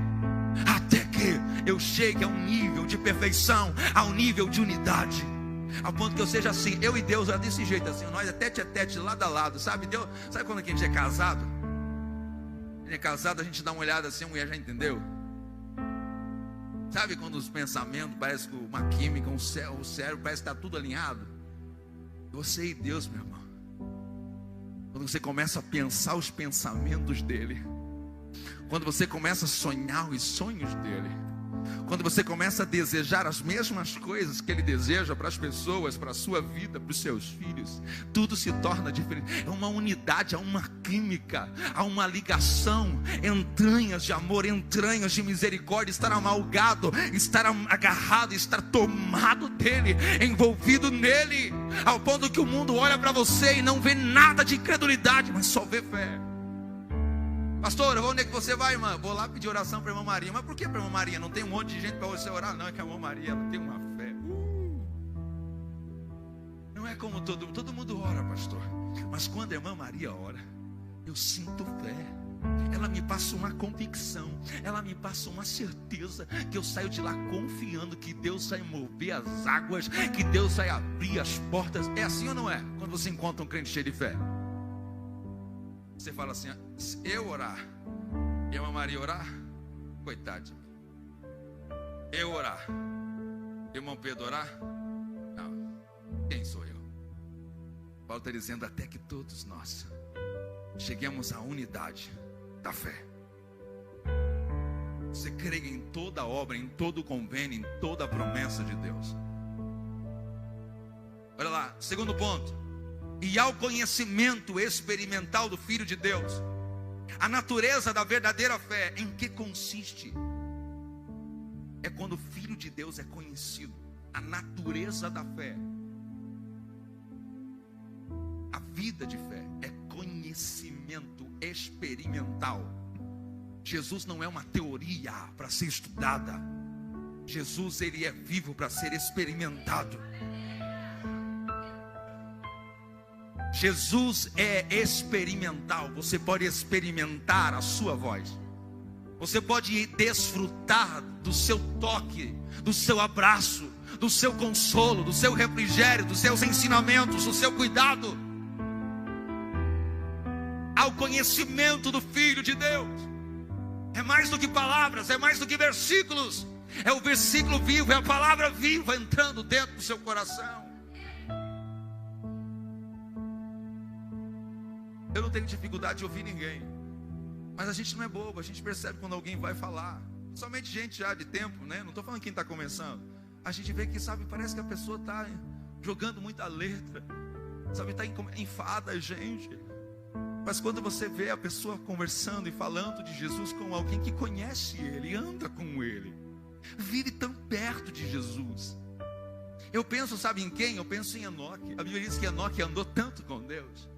eu chegue a um nível de perfeição, a um nível de unidade, a ponto que eu seja assim, eu e Deus, é desse jeito assim, nós é tete a tete, lado a lado, sabe? Deus, sabe quando a gente é casado? A gente é casado, a gente dá uma olhada assim, a mulher já entendeu. Sabe quando os pensamentos, parece que uma química, o cérebro parece que está tudo alinhado? Você e Deus, meu irmão, quando você começa a pensar os pensamentos dele, quando você começa a sonhar os sonhos dele, quando você começa a desejar as mesmas coisas que ele deseja para as pessoas, para a sua vida, para os seus filhos, tudo se torna diferente. É uma unidade, há uma química, há uma ligação, entranhas de amor, entranhas de misericórdia, estar amalgado, estar agarrado, estar tomado dele, envolvido nele, ao ponto que o mundo olha para você e não vê nada de incredulidade, mas só vê fé. Pastor, onde é que você vai, irmã? Vou lá pedir oração para a irmã Maria. Mas por que para a irmã Maria? Não tem um monte de gente para você orar? Não, é que a irmã Maria, ela tem uma fé. Não é como todo mundo ora, pastor. Mas quando a irmã Maria ora, eu sinto fé. Ela me passa uma convicção, ela me passa uma certeza, que eu saio de lá confiando que Deus vai mover as águas, que Deus vai abrir as portas. É assim ou não é? Quando você encontra um crente cheio de fé, você fala assim: se eu orar e a irmã Maria orar, coitado de mim. Eu orar, irmão Pedro orar, não, quem sou eu? Paulo está dizendo: até que todos nós cheguemos à unidade da fé. Você crê em toda obra, em todo convênio, em toda a promessa de Deus. Olha lá, segundo ponto: e ao conhecimento experimental do Filho de Deus. A natureza da verdadeira fé, em que consiste? É quando o Filho de Deus é conhecido. A natureza da fé, a vida de fé, é conhecimento experimental. Jesus não é uma teoria para ser estudada. Jesus, ele é vivo para ser experimentado. Jesus é experimental. Você pode experimentar a sua voz. Você pode desfrutar do seu toque, do seu abraço, do seu consolo, do seu refrigério, dos seus ensinamentos, do seu cuidado. Ao conhecimento do Filho de Deus. É mais do que palavras, é mais do que versículos. É o versículo vivo, é a palavra viva entrando dentro do seu coração. Eu não tenho dificuldade de ouvir ninguém, mas a gente não é bobo, a gente percebe quando alguém vai falar. Somente gente já de tempo, né? Não estou falando quem está começando. A gente vê que, sabe, parece que a pessoa está jogando muita letra, sabe, está enfada a gente. Mas quando você vê a pessoa conversando e falando de Jesus com alguém que conhece Ele, anda com Ele, vive tão perto de Jesus. Eu penso, sabe em quem? Eu penso em Enoque. A Bíblia diz que Enoque andou tanto com Deus,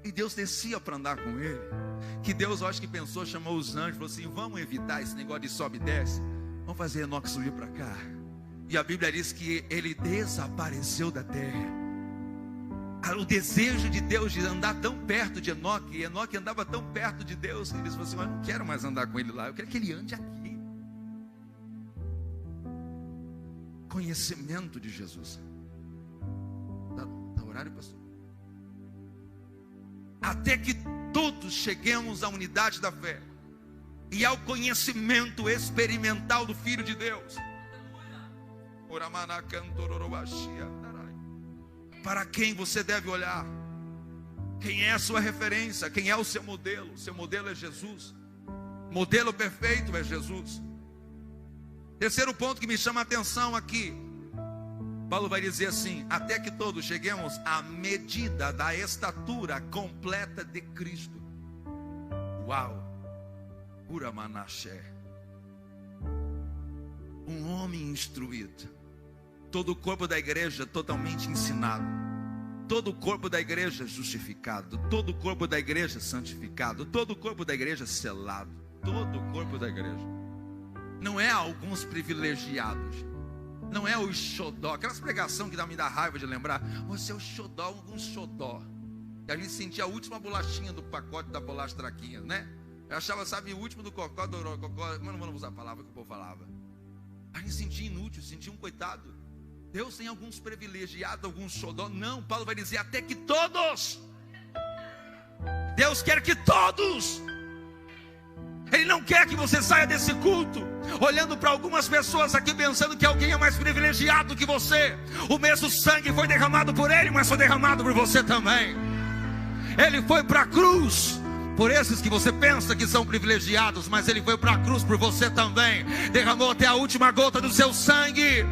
e Deus descia para andar com ele, que Deus, eu acho que pensou, chamou os anjos, falou assim: vamos evitar esse negócio de sobe e desce, vamos fazer Enoque subir para cá. E a Bíblia diz que ele desapareceu da terra. O desejo de Deus de andar tão perto de Enoque. E Enoque andava tão perto de Deus que ele falou assim: mas eu não quero mais andar com ele lá, eu quero que ele ande aqui. Conhecimento de Jesus. Está horário, pastor? Até que todos cheguemos à unidade da fé e ao conhecimento experimental do Filho de Deus. Para quem você deve olhar? Quem é a sua referência? Quem é o seu modelo? Seu modelo é Jesus. Modelo perfeito é Jesus. Terceiro ponto que me chama a atenção aqui, Paulo vai dizer assim: até que todos cheguemos à medida da estatura completa de Cristo. Uau! Uramanaché. Um homem instruído. Todo o corpo da igreja totalmente ensinado. Todo o corpo da igreja justificado. Todo o corpo da igreja santificado. Todo o corpo da igreja selado. Todo o corpo da igreja. Não é alguns privilegiados. Não é o xodó. Aquelas pregações que me dá raiva de lembrar. Você é o xodó, alguns xodó. E a gente sentia a última bolachinha do pacote da bolacha traquinha, né? Eu achava, sabe, o último do cocó, do cocó. Mas não vamos usar a palavra que o povo falava. A gente sentia inútil, sentia um coitado. Deus tem alguns privilegiados, alguns xodó. Não, Paulo vai dizer até que todos. Deus quer que todos. Ele não quer que você saia desse culto olhando para algumas pessoas aqui pensando que alguém é mais privilegiado que você. O mesmo sangue foi derramado por ele, mas foi derramado por você também. Ele foi para a cruz por esses que você pensa que são privilegiados, mas ele foi para a cruz por você também. Derramou até a última gota do seu sangue.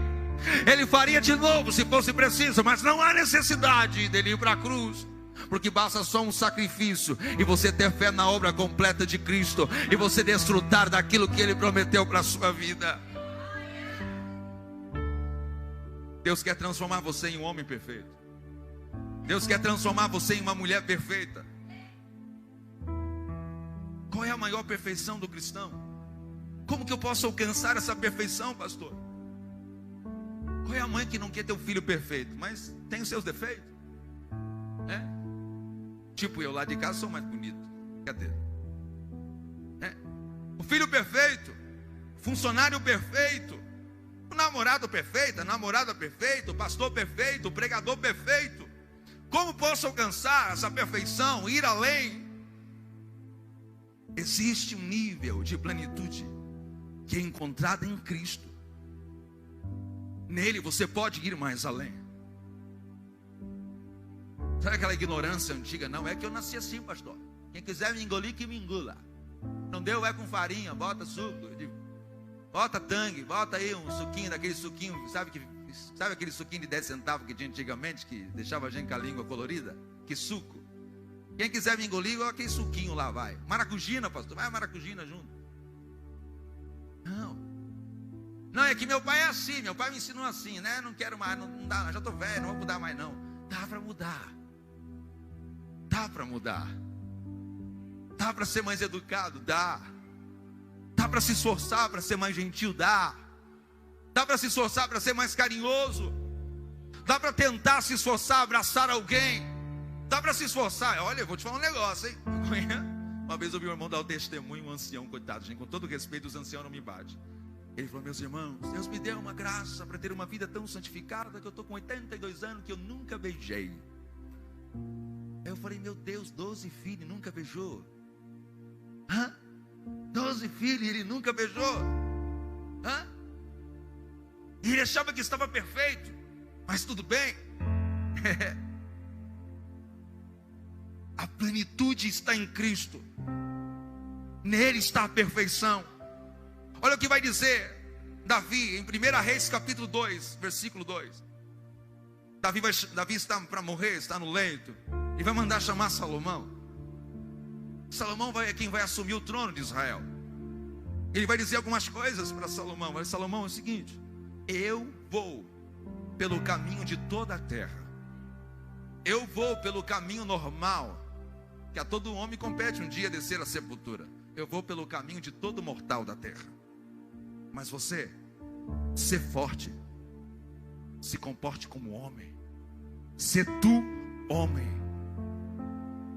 Ele faria de novo se fosse preciso, mas não há necessidade dele ir para a cruz, porque basta só um sacrifício e você ter fé na obra completa de Cristo e você desfrutar daquilo que ele prometeu para a sua vida. Deus quer transformar você em um homem perfeito. Deus quer transformar você em uma mulher perfeita. Qual é a maior perfeição do cristão? Como que eu posso alcançar essa perfeição, pastor? Qual é a mãe que não quer ter um filho perfeito, mas tem os seus defeitos? Tipo eu lá de casa sou mais bonito. Cadê? O filho perfeito, funcionário perfeito, o namorado perfeito, a namorada perfeita, o pastor perfeito, o pregador perfeito. Como posso alcançar essa perfeição, ir além? Existe um nível de plenitude que é encontrado em Cristo. Nele você pode ir mais além. Sabe aquela ignorância antiga? Não, é que eu nasci assim, pastor. Quem quiser me engolir, que me engula. Não deu, é com farinha, bota suco, bota tangue, bota aí um suquinho, daquele suquinho, sabe aquele suquinho de 10 centavos que tinha antigamente, que deixava a gente com a língua colorida? Que suco. Quem quiser me engolir, aquele suquinho lá vai. Maracujina, pastor, vai maracujina junto. Não, é que meu pai é assim, meu pai me ensinou assim, né? Não quero mais, não dá, já estou velho, não vou mudar mais não. Dá para mudar. Dá para mudar. Dá para ser mais educado? Dá. Dá para se esforçar para ser mais gentil? Dá. Dá para se esforçar para ser mais carinhoso? Dá para tentar se esforçar, abraçar alguém? Dá para se esforçar? Olha, eu vou te falar um negócio, hein? Uma vez eu vi um irmão dar o testemunho, um ancião, coitado, gente, com todo respeito, os anciãos não me batem. Ele falou: meus irmãos, Deus me deu uma graça para ter uma vida tão santificada que eu estou com 82 anos que eu nunca beijei. Aí eu falei: meu Deus, 12 filhos, nunca beijou? 12 filhos e ele nunca beijou? E ele achava que estava perfeito, mas tudo bem. A plenitude está em Cristo. Nele está a perfeição. Olha o que vai dizer Davi em 1 Reis capítulo 2, versículo 2. Davi está para morrer, está no leito, e vai mandar chamar Salomão. Salomão é quem vai assumir o trono de Israel. Ele vai dizer algumas coisas para Salomão. Mas Salomão é o seguinte: eu vou pelo caminho de toda a terra. Eu vou pelo caminho normal, que a todo homem compete um dia descer à sepultura. Eu vou pelo caminho de todo mortal da terra. Mas você, ser forte, se comporte como homem. Se tu homem.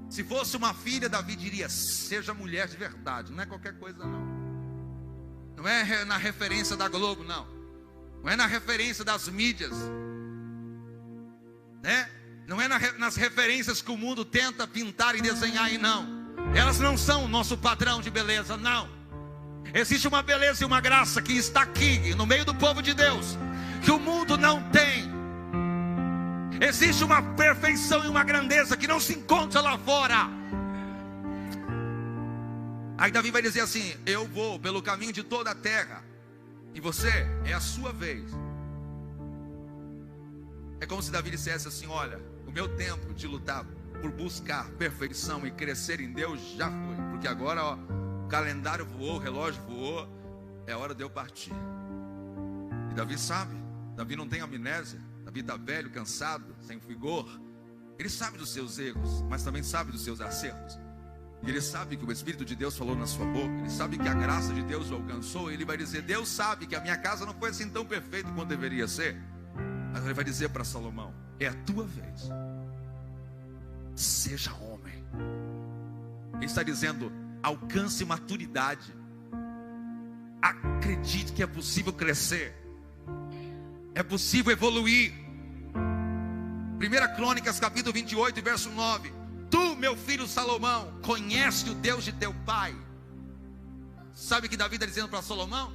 Se fosse uma filha, Davi diria: seja mulher de verdade. Não é qualquer coisa, não. Não é na referência da Globo, não. Não é na referência das mídias, né? Não é nas referências que o mundo tenta pintar e desenhar aí, não. Elas não são o nosso padrão de beleza, não. Existe uma beleza e uma graça que está aqui, no meio do povo de Deus, que o mundo não tem. Existe uma perfeição e uma grandeza que não se encontra lá fora. Aí Davi vai dizer assim: eu vou pelo caminho de toda a terra, e você, é a sua vez. É como se Davi dissesse assim: olha, o meu tempo de lutar por buscar perfeição e crescer em Deus já foi. Porque agora, ó, o calendário voou, o relógio voou, é hora de eu partir. E Davi sabe, Davi não tem amnésia. Davi está velho, cansado, sem vigor. Ele sabe dos seus erros, mas também sabe dos seus acertos. E ele sabe que o Espírito de Deus falou na sua boca. Ele sabe que a graça de Deus o alcançou. E ele vai dizer: Deus sabe que a minha casa não foi assim tão perfeita quanto deveria ser. Mas ele vai dizer para Salomão: é a tua vez. Seja homem. Ele está dizendo: alcance maturidade. Acredite que é possível crescer. É possível evoluir. 1 Crônicas capítulo 28, verso 9. Tu, meu filho Salomão, conhece o Deus de teu pai. Sabe o que Davi está dizendo para Salomão?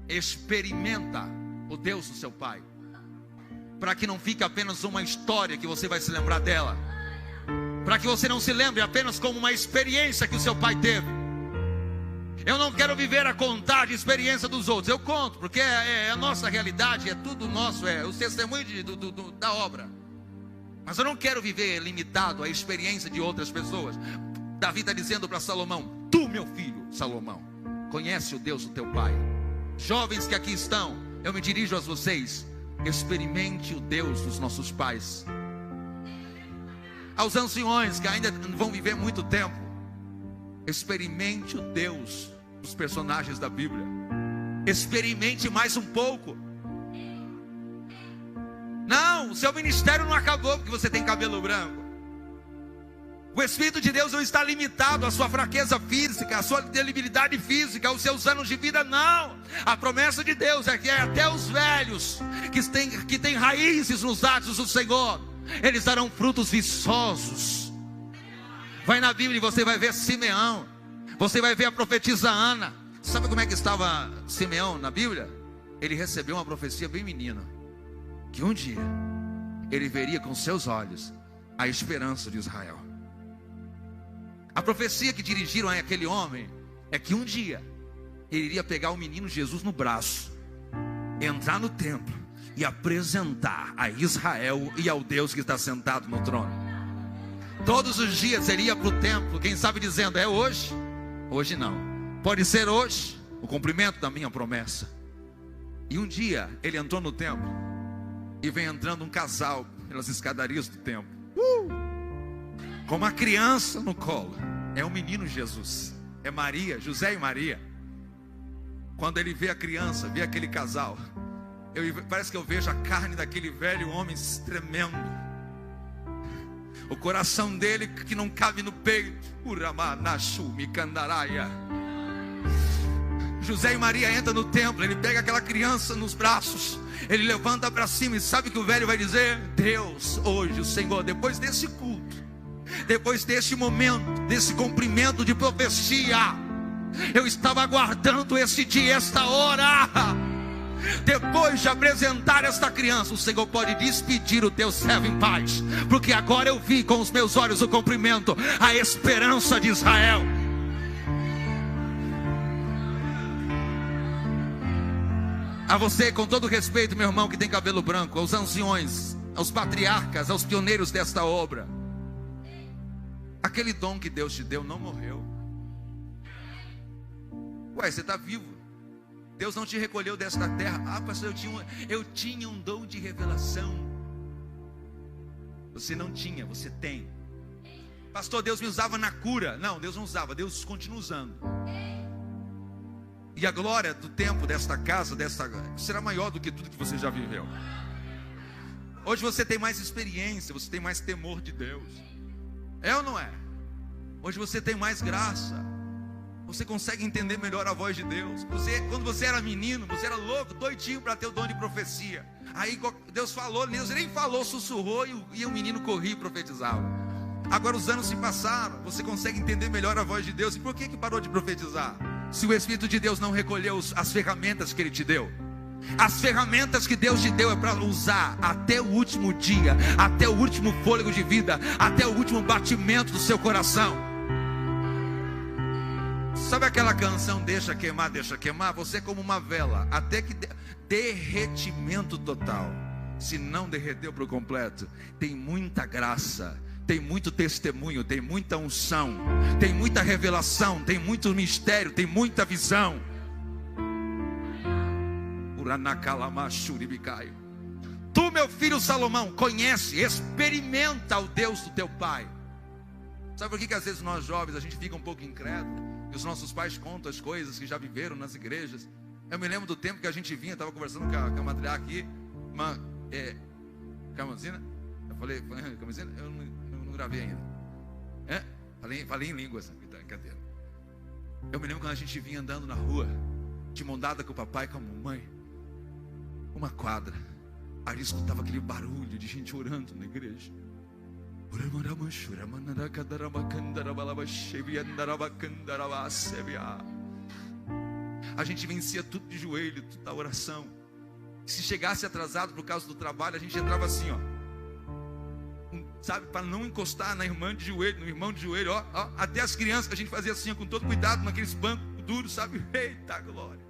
Experimenta o Deus do seu pai, para que não fique apenas uma história que você vai se lembrar dela, para que você não se lembre apenas como uma experiência que o seu pai teve. Eu não quero viver a contar de experiência dos outros. Eu conto, porque é a nossa realidade, é tudo nosso, é o testemunho da obra. Mas eu não quero viver limitado à experiência de outras pessoas. Davi está dizendo para Salomão: tu, meu filho Salomão, conhece o Deus do teu pai. Jovens que aqui estão, eu me dirijo a vocês: experimente o Deus dos nossos pais. Aos anciões que ainda vão viver muito tempo, experimente o Deus dos personagens da Bíblia. Experimente mais um pouco. Não, o seu ministério não acabou porque você tem cabelo branco. O Espírito de Deus não está limitado à sua fraqueza física, à sua debilidade física, aos seus anos de vida, não. A promessa de Deus é que até os velhos que têm raízes nos atos do Senhor, eles darão frutos viçosos. Vai na Bíblia e você vai ver Simeão, você vai ver a profetisa Ana. Sabe como é que estava Simeão na Bíblia? Ele recebeu uma profecia bem menina, que um dia ele veria com seus olhos a esperança de Israel. A profecia que dirigiram a aquele homem é que um dia ele iria pegar o menino Jesus no braço, entrar no templo e apresentar a Israel e ao Deus que está sentado no trono. Todos os dias ele ia para o templo, quem sabe dizendo: é hoje? Hoje não. Pode ser hoje o cumprimento da minha promessa. E um dia ele entrou no templo e vem entrando um casal pelas escadarias do templo, com uma criança no colo. É o menino Jesus, é Maria, José e Maria. Quando ele vê a criança, vê aquele casal, parece que eu vejo a carne daquele velho homem tremendo, o coração dele que não cabe no peito. José e Maria entram no templo, ele pega aquela criança nos braços, ele levanta para cima, e sabe o que o velho vai dizer? Deus, hoje o Senhor, depois desse culto, depois desse momento, desse cumprimento de profecia, eu estava aguardando esse dia, esta hora. Depois de apresentar esta criança, o Senhor pode despedir o teu servo em paz, porque agora eu vi com os meus olhos o cumprimento, a esperança de Israel. A você, com todo respeito, meu irmão que tem cabelo branco, aos anciões, aos patriarcas, aos pioneiros desta obra, aquele dom que Deus te deu não morreu. Ué, você está vivo. Deus não te recolheu desta terra. Ah, pastor, eu tinha um dom de revelação. Você não tinha, você tem. Pastor, Deus me usava na cura. Não, Deus não usava, Deus continua usando. E a glória do tempo desta casa será maior do que tudo que você já viveu. Hoje você tem mais experiência, você tem mais temor de Deus. É ou não é? Hoje você tem mais graça. Você consegue entender melhor a voz de Deus. Quando você era menino, você era louco, doidinho para ter o dom de profecia. Aí Deus falou, Deus nem falou, sussurrou e o menino corria e profetizava. Agora os anos se passaram, você consegue entender melhor a voz de Deus. E por que parou de profetizar? Se o Espírito de Deus não recolheu as ferramentas que Ele te deu. As ferramentas que Deus te deu é para usar até o último dia, até o último fôlego de vida, até o último batimento do seu coração. Sabe aquela canção deixa queimar, deixa queimar? Você é como uma vela, até que derretimento total. Se não derreteu por completo, tem muita graça, tem muito testemunho, tem muita unção, tem muita revelação, tem muito mistério, tem muita visão. Tu, meu filho Salomão, conhece, experimenta o Deus do teu pai. Sabe por que às vezes nós jovens a gente fica um pouco incrédulo? E os nossos pais contam as coisas que já viveram nas igrejas. Eu me lembro do tempo que a gente vinha, estava conversando com a matriarca aqui, Camazina? Eu falei, Camazina? Eu não gravei ainda. Falei em línguas, brincadeira. Eu me lembro quando a gente vinha andando na rua, de mão dada com o papai e com a mamãe, uma quadra, ali escutava aquele barulho de gente orando na igreja. A gente vencia tudo de joelho, tudo da oração. Se chegasse atrasado por causa do trabalho, a gente entrava assim, ó, sabe, para não encostar na irmã de joelho, no irmão de joelho, ó. Até as crianças que a gente fazia assim, ó, com todo cuidado, naqueles bancos duros, sabe? Eita glória!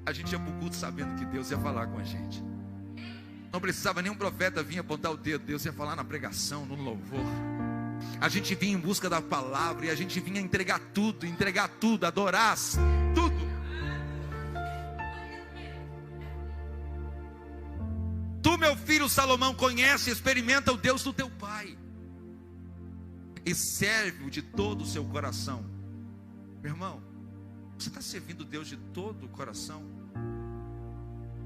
A gente ia para o culto sabendo que Deus ia falar com a gente. Não precisava nenhum profeta vir apontar o dedo. Deus ia falar na pregação, no louvor. A gente vinha em busca da palavra e a gente vinha entregar tudo, adorar tudo. Tu, meu filho Salomão, conhece e experimenta o Deus do teu pai e serve-o de todo o seu coração. Meu irmão, você está servindo Deus de todo o coração?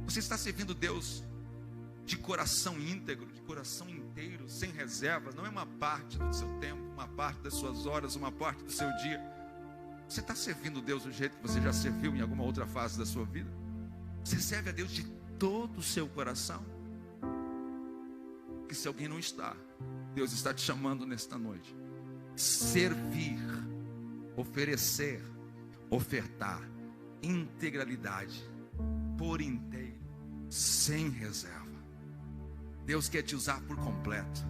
Você está servindo Deus de coração íntegro, de coração inteiro, sem reservas? Não é uma parte do seu tempo, uma parte das suas horas, uma parte do seu dia. Você está servindo Deus do jeito que você já serviu em alguma outra fase da sua vida? Você serve a Deus de todo o seu coração? E se alguém não está, Deus está te chamando nesta noite. Servir, oferecer, ofertar, integralidade, por inteiro, sem reserva. Deus quer te usar por completo.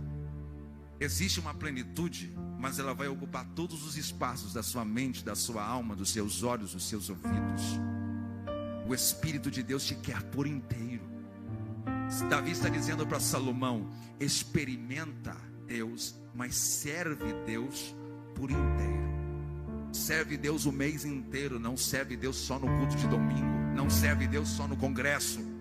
Existe uma plenitude, mas ela vai ocupar todos os espaços da sua mente, da sua alma, dos seus olhos, dos seus ouvidos. O Espírito de Deus te quer por inteiro. Davi está dizendo para Salomão: experimenta Deus, mas serve Deus por inteiro. Serve Deus o mês inteiro. Não serve Deus só no culto de domingo. Não serve Deus só no congresso.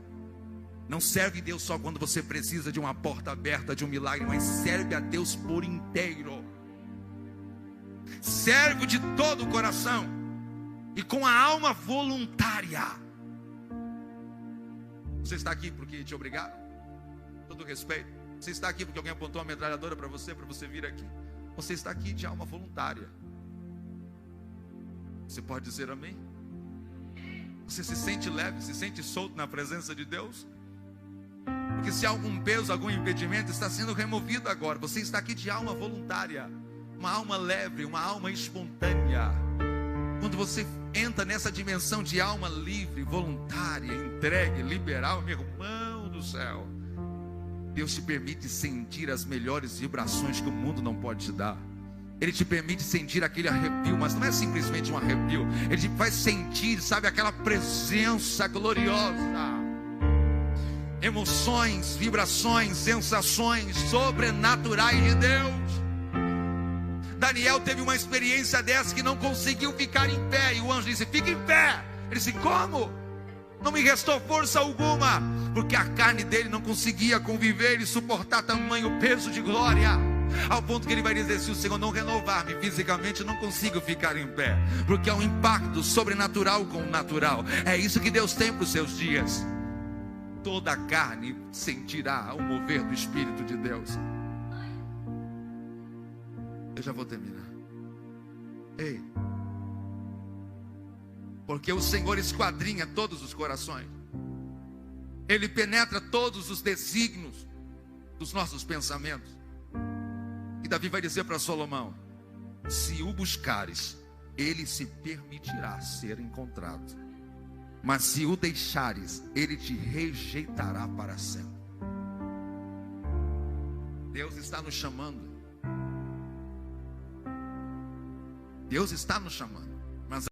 Não serve Deus só quando você precisa de uma porta aberta, de um milagre, mas serve a Deus por inteiro. Serve de todo o coração e com a alma voluntária. Você está aqui porque te obrigaram? Todo respeito. Você está aqui porque alguém apontou uma metralhadora para você vir aqui? Você está aqui de alma voluntária. Você pode dizer amém? Você se sente leve, se sente solto na presença de Deus? Porque se há algum peso, algum impedimento, está sendo removido agora. Você está aqui de alma voluntária, uma alma leve, uma alma espontânea. Quando você entra nessa dimensão de alma livre, voluntária, entregue, liberal, meu irmão do céu, Deus te permite sentir as melhores vibrações que o mundo não pode te dar. Ele te permite sentir aquele arrepio, mas não é simplesmente um arrepio. Ele te faz sentir, sabe, aquela presença gloriosa. Emoções, vibrações, sensações sobrenaturais de Deus. Daniel teve uma experiência dessa que não conseguiu ficar em pé. E o anjo disse: fica em pé. Ele disse: como? Não me restou força alguma. Porque a carne dele não conseguia conviver e suportar tamanho peso de glória. Ao ponto que ele vai dizer: se o Senhor não renovar-me fisicamente, eu não consigo ficar em pé. Porque é um impacto sobrenatural com o natural. É isso que Deus tem para os seus dias. toda a carne sentirá o mover do Espírito de Deus. Eu já vou terminar. Ei, porque o Senhor esquadrinha todos os corações. Ele penetra todos os desígnios dos nossos pensamentos. E Davi vai dizer para Salomão: se o buscares, ele se permitirá ser encontrado. Mas se o deixares, ele te rejeitará para sempre. Deus está nos chamando. Deus está nos chamando.